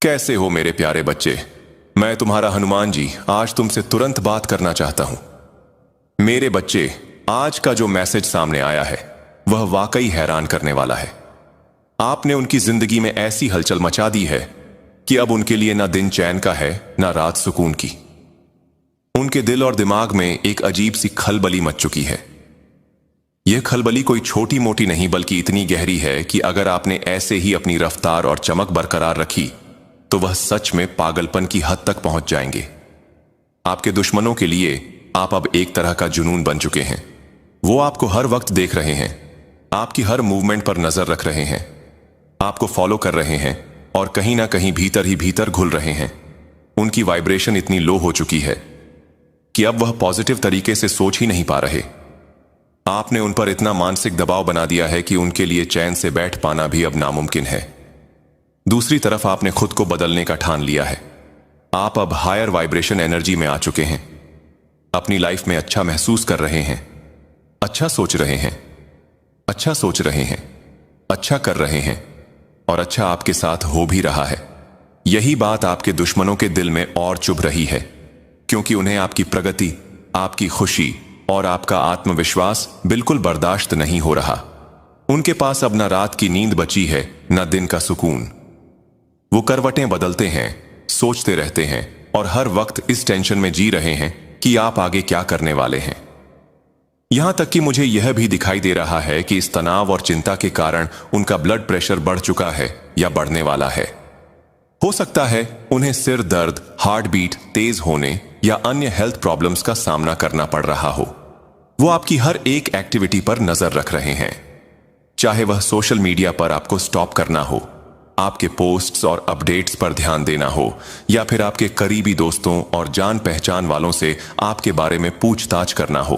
कैसे हो मेरे प्यारे बच्चे। मैं तुम्हारा हनुमान जी आज तुमसे तुरंत बात करना चाहता हूं। मेरे बच्चे, आज का जो मैसेज सामने आया है वह वाकई हैरान करने वाला है। आपने उनकी जिंदगी में ऐसी हलचल मचा दी है कि अब उनके लिए ना दिन चैन का है ना रात सुकून की। उनके दिल और दिमाग में एक अजीब सी खलबली मच चुकी है। यह खलबली कोई छोटी मोटी नहीं बल्कि इतनी गहरी है कि अगर आपने ऐसे ही अपनी रफ्तार और चमक बरकरार रखी तो वह सच में पागलपन की हद तक पहुंच जाएंगे। आपके दुश्मनों के लिए आप अब एक तरह का जुनून बन चुके हैं। वो आपको हर वक्त देख रहे हैं, आपकी हर मूवमेंट पर नजर रख रहे हैं, आपको फॉलो कर रहे हैं और कहीं ना कहीं भीतर ही भीतर घुल रहे हैं। उनकी वाइब्रेशन इतनी लो हो चुकी है कि अब वह पॉजिटिव तरीके से सोच ही नहीं पा रहे। आपने उन पर इतना मानसिक दबाव बना दिया है कि उनके लिए चैन से बैठ पाना भी अब नामुमकिन है। दूसरी तरफ आपने खुद को बदलने का ठान लिया है। आप अब हायर वाइब्रेशन एनर्जी में आ चुके हैं। अपनी लाइफ में अच्छा महसूस कर रहे हैं, अच्छा सोच रहे हैं, अच्छा सोच रहे हैं, अच्छा कर रहे हैं और अच्छा आपके साथ हो भी रहा है। यही बात आपके दुश्मनों के दिल में और चुभ रही है, क्योंकि उन्हें आपकी प्रगति, आपकी खुशी और आपका आत्मविश्वास बिल्कुल बर्दाश्त नहीं हो रहा। उनके पास अब न रात की नींद बची है न दिन का सुकून। वो करवटें बदलते हैं, सोचते रहते हैं और हर वक्त इस टेंशन में जी रहे हैं कि आप आगे क्या करने वाले हैं। यहां तक कि मुझे यह भी दिखाई दे रहा है कि इस तनाव और चिंता के कारण उनका ब्लड प्रेशर बढ़ चुका है या बढ़ने वाला है। हो सकता है उन्हें सिर दर्द, हार्ट बीट तेज होने या अन्य हेल्थ प्रॉब्लम्स का सामना करना पड़ रहा हो। वो आपकी हर एक एक्टिविटी पर नजर रख रहे हैं, चाहे वह सोशल मीडिया पर आपको स्टॉप करना हो, आपके पोस्ट्स और अपडेट्स पर ध्यान देना हो या फिर आपके करीबी दोस्तों और जान पहचान वालों से आपके बारे में पूछताछ करना हो।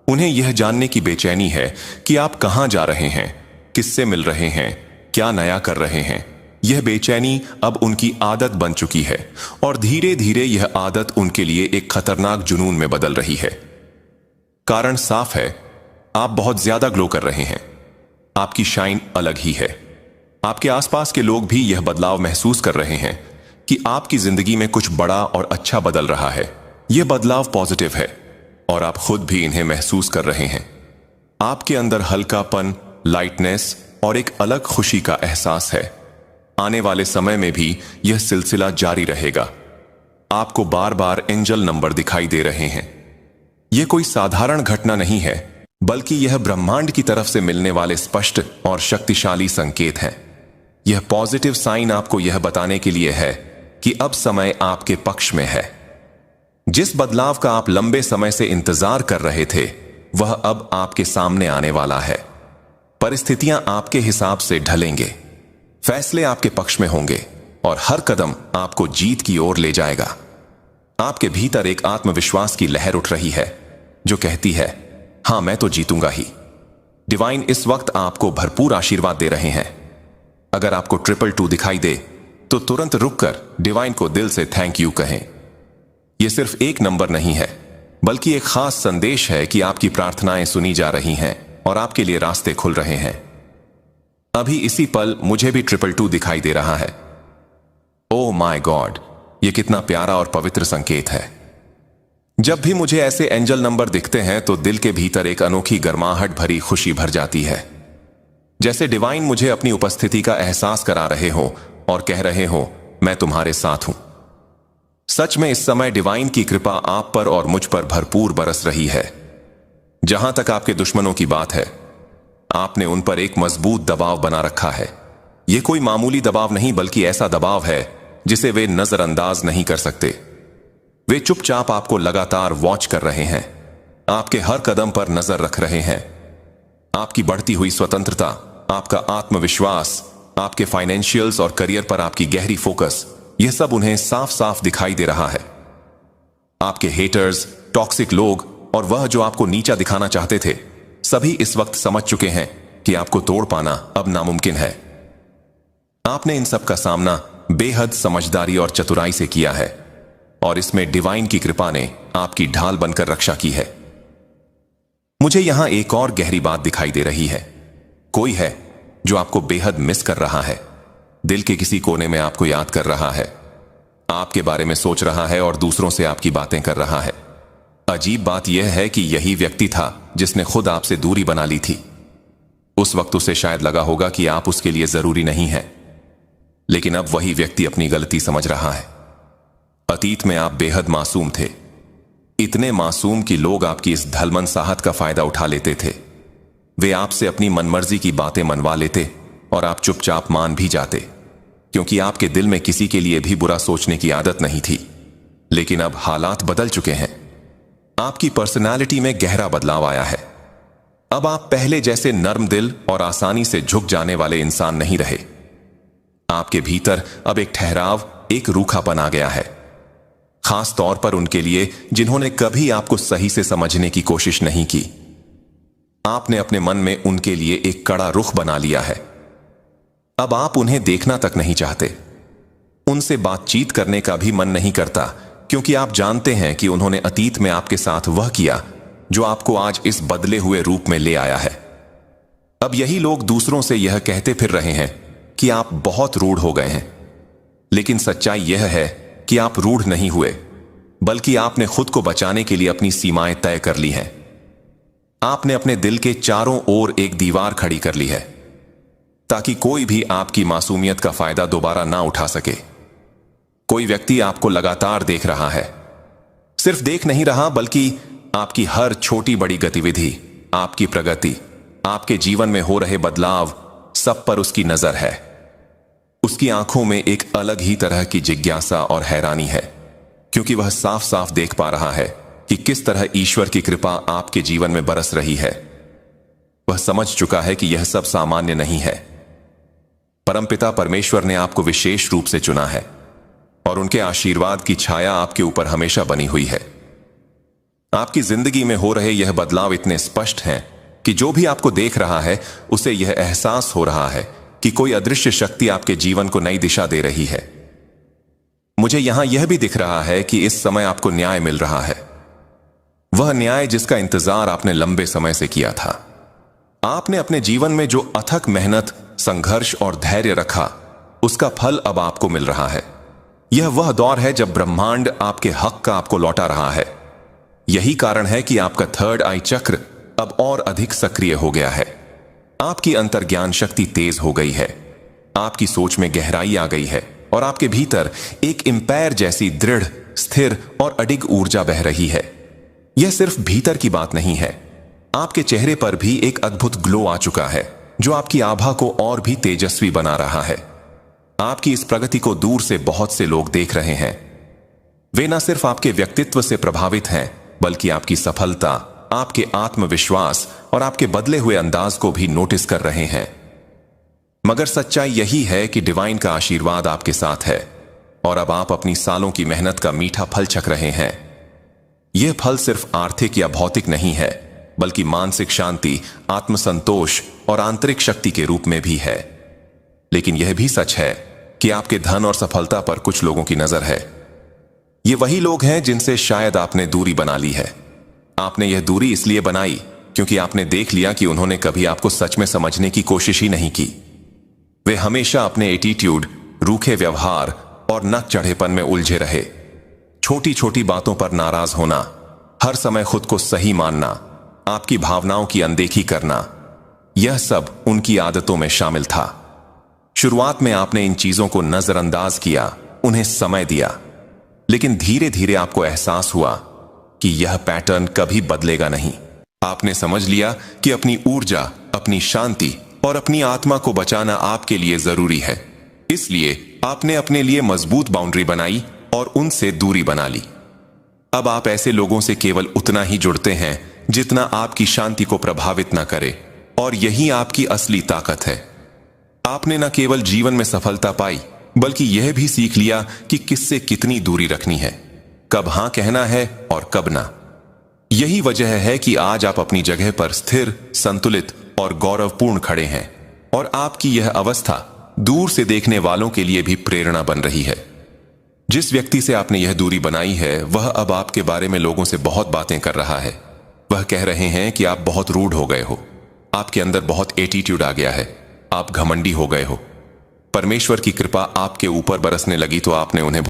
उन्हें यह जानने की बेचैनी है कि आप कहां जा रहे हैं, किससे मिल रहे हैं, क्या नया कर रहे हैं। यह बेचैनी अब उनकी आदत बन चुकी है और धीरे धीरे यह आदत उनके लिए एक खतरनाक जुनून में बदल रही है। कारण साफ है, आप बहुत ज्यादा ग्लो कर रहे हैं। आपकी शाइन अलग ही है। आपके आसपास के लोग भी यह बदलाव महसूस कर रहे हैं कि आपकी जिंदगी में कुछ बड़ा और अच्छा बदल रहा है। यह बदलाव पॉजिटिव है और आप खुद भी इन्हें महसूस कर रहे हैं। आपके अंदर हल्कापन, लाइटनेस और एक अलग खुशी का एहसास है। आने वाले समय में भी यह सिलसिला जारी रहेगा। आपको बार बार एंजल नंबर दिखाई दे रहे हैं। यह कोई साधारण घटना नहीं है, बल्कि यह ब्रह्मांड की तरफ से मिलने वाले स्पष्ट और शक्तिशाली संकेत हैं। यह पॉजिटिव साइन आपको यह बताने के लिए है कि अब समय आपके पक्ष में है। जिस बदलाव का आप लंबे समय से इंतजार कर रहे थे वह अब आपके सामने आने वाला है। परिस्थितियां आपके हिसाब से ढलेंगे, फैसले आपके पक्ष में होंगे और हर कदम आपको जीत की ओर ले जाएगा। आपके भीतर एक आत्मविश्वास की लहर उठ रही है जो कहती है, हां मैं तो जीतूंगा ही। डिवाइन इस वक्त आपको भरपूर आशीर्वाद दे रहे हैं। अगर आपको 222 दिखाई दे तो तुरंत रुककर डिवाइन को दिल से थैंक यू कहें। यह सिर्फ एक नंबर नहीं है, बल्कि एक खास संदेश है कि आपकी प्रार्थनाएं सुनी जा रही हैं और आपके लिए रास्ते खुल रहे हैं। अभी इसी पल मुझे भी 222 दिखाई दे रहा है। ओह माय गॉड, यह कितना प्यारा और पवित्र संकेत है। जब भी मुझे ऐसे एंजल नंबर दिखते हैं तो दिल के भीतर एक अनोखी गर्माहट भरी खुशी भर जाती है, जैसे डिवाइन मुझे अपनी उपस्थिति का एहसास करा रहे हो और कह रहे हो, मैं तुम्हारे साथ हूं। सच में इस समय डिवाइन की कृपा आप पर और मुझ पर भरपूर बरस रही है। जहां तक आपके दुश्मनों की बात है, आपने उन पर एक मजबूत दबाव बना रखा है। यह कोई मामूली दबाव नहीं बल्कि ऐसा दबाव है जिसे वे नजरअंदाज नहीं कर सकते। वे चुपचाप आपको लगातार वॉच कर रहे हैं, आपके हर कदम पर नजर रख रहे हैं। आपकी बढ़ती हुई स्वतंत्रता, आपका आत्मविश्वास, आपके फाइनेंशियल्स और करियर पर आपकी गहरी फोकस, यह सब उन्हें साफ साफ दिखाई दे रहा है। आपके हेटर्स, टॉक्सिक लोग और वह जो आपको नीचा दिखाना चाहते थे, सभी इस वक्त समझ चुके हैं कि आपको तोड़ पाना अब नामुमकिन है। आपने इन सब का सामना बेहद समझदारी और चतुराई से किया है और इसमें डिवाइन की कृपा ने आपकी ढाल बनकर रक्षा की है। मुझे यहां एक और गहरी बात दिखाई दे रही है। कोई है जो आपको बेहद मिस कर रहा है। दिल के किसी कोने में आपको याद कर रहा है, आपके बारे में सोच रहा है और दूसरों से आपकी बातें कर रहा है। अजीब बात यह है कि यही व्यक्ति था जिसने खुद आपसे दूरी बना ली थी। उस वक्त उसे शायद लगा होगा कि आप उसके लिए जरूरी नहीं है, लेकिन अब वही व्यक्ति अपनी गलती समझ रहा है। अतीत में आप बेहद मासूम थे, इतने मासूम कि लोग आपकी इस ढलमनसाहत का फायदा उठा लेते थे। वे आपसे अपनी मनमर्जी की बातें मनवा लेते और आप चुपचाप मान भी जाते, क्योंकि आपके दिल में किसी के लिए भी बुरा सोचने की आदत नहीं थी। लेकिन अब हालात बदल चुके हैं। आपकी पर्सनालिटी में गहरा बदलाव आया है। अब आप पहले जैसे नर्म दिल और आसानी से झुक जाने वाले इंसान नहीं रहे। आपके भीतर अब एक ठहराव, एक रूखापन आ गया है, खास तौर पर उनके लिए जिन्होंने कभी आपको सही से समझने की कोशिश नहीं की। आपने अपने मन में उनके लिए एक कड़ा रुख बना लिया है। अब आप उन्हें देखना तक नहीं चाहते, उनसे बातचीत करने का भी मन नहीं करता, क्योंकि आप जानते हैं कि उन्होंने अतीत में आपके साथ वह किया जो आपको आज इस बदले हुए रूप में ले आया है। अब यही लोग दूसरों से यह कहते फिर रहे हैं कि आप बहुत रूढ़ हो गए हैं, लेकिन सच्चाई यह है कि आप रूढ़ नहीं हुए, बल्कि आपने खुद को बचाने के लिए अपनी सीमाएं तय कर ली हैं। आपने अपने दिल के चारों ओर एक दीवार खड़ी कर ली है, ताकि कोई भी आपकी मासूमियत का फायदा दोबारा ना उठा सके। कोई व्यक्ति आपको लगातार देख रहा है, सिर्फ देख नहीं रहा, बल्कि आपकी हर छोटी बड़ी गतिविधि, आपकी प्रगति, आपके जीवन में हो रहे बदलाव, सब पर उसकी नजर है। उसकी आंखों में एक अलग ही तरह की जिज्ञासा और हैरानी है, क्योंकि वह साफ साफ देख पा रहा है कि किस तरह ईश्वर की कृपा आपके जीवन में बरस रही है। वह समझ चुका है कि यह सब सामान्य नहीं है। परमपिता परमेश्वर ने आपको विशेष रूप से चुना है और उनके आशीर्वाद की छाया आपके ऊपर हमेशा बनी हुई है। आपकी जिंदगी में हो रहे यह बदलाव इतने स्पष्ट हैं कि जो भी आपको देख रहा है उसे यह एहसास हो रहा है कि कोई अदृश्य शक्ति आपके जीवन को नई दिशा दे रही है। मुझे यहां यह भी दिख रहा है कि इस समय आपको न्याय मिल रहा है, वह न्याय जिसका इंतजार आपने लंबे समय से किया था। आपने अपने जीवन में जो अथक मेहनत, संघर्ष और धैर्य रखा, उसका फल अब आपको मिल रहा है। यह वह दौर है जब ब्रह्मांड आपके हक का आपको लौटा रहा है। यही कारण है कि आपका थर्ड आई चक्र अब और अधिक सक्रिय हो गया है। आपकी अंतर्ज्ञान शक्ति तेज हो गई है, आपकी सोच में गहराई आ गई है और आपके भीतर एक एम्पायर जैसी दृढ़, स्थिर और अडिग ऊर्जा बह रही है। यह सिर्फ भीतर की बात नहीं है, आपके चेहरे पर भी एक अद्भुत ग्लो आ चुका है जो आपकी आभा को और भी तेजस्वी बना रहा है। आपकी इस प्रगति को दूर से बहुत से लोग देख रहे हैं। वे न सिर्फ आपके व्यक्तित्व से प्रभावित हैं, बल्कि आपकी सफलता, आपके आत्मविश्वास और आपके बदले हुए अंदाज को भी नोटिस कर रहे हैं। मगर सच्चाई यही है कि डिवाइन का आशीर्वाद आपके साथ है और अब आप अपनी सालों की मेहनत का मीठा फल चख रहे हैं। यह फल सिर्फ आर्थिक या भौतिक नहीं है, बल्कि मानसिक शांति, आत्मसंतोष और आंतरिक शक्ति के रूप में भी है। लेकिन यह भी सच है कि आपके धन और सफलता पर कुछ लोगों की नजर है। ये वही लोग हैं जिनसे शायद आपने दूरी बना ली है। आपने यह दूरी इसलिए बनाई क्योंकि आपने देख लिया कि उन्होंने कभी आपको सच में समझने की कोशिश ही नहीं की। वे हमेशा अपने एटीट्यूड, रूखे व्यवहार और नक चढ़ेपन में उलझे रहे। छोटी छोटी बातों पर नाराज होना, हर समय खुद को सही मानना, आपकी भावनाओं की अनदेखी करना, यह सब उनकी आदतों में शामिल था। शुरुआत में आपने इन चीजों को नजरअंदाज किया, उन्हें समय दिया, लेकिन धीरे धीरे आपको एहसास हुआ कि यह पैटर्न कभी बदलेगा नहीं। आपने समझ लिया कि अपनी ऊर्जा, अपनी शांति और अपनी आत्मा को बचाना आपके लिए जरूरी है। इसलिए आपने अपने लिए मजबूत बाउंड्री बनाई और उनसे दूरी बना ली। अब आप ऐसे लोगों से केवल उतना ही जुड़ते हैं जितना आपकी शांति को प्रभावित न करे, और यही आपकी असली ताकत है। आपने न केवल जीवन में सफलता पाई, बल्कि यह भी सीख लिया कि किससे कितनी दूरी रखनी है, कब हां कहना है और कब ना। यही वजह है कि आज आप अपनी जगह पर स्थिर, संतुलित और गौरवपूर्ण खड़े हैं, और आपकी यह अवस्था दूर से देखने वालों के लिए भी प्रेरणा बन रही है। जिस व्यक्ति से आपने यह दूरी बनाई है, वह अब आपके बारे में लोगों से बहुत बातें कर रहा है। वह कह रहे हैं कि आप बहुत रूड हो गए हो, आपके अंदर बहुत एटीट्यूड आ गया है, आप घमंडी हो गए हो। परमेश्वर की कृपा आपके ऊपर बरसने लगी तो आपने उन्हें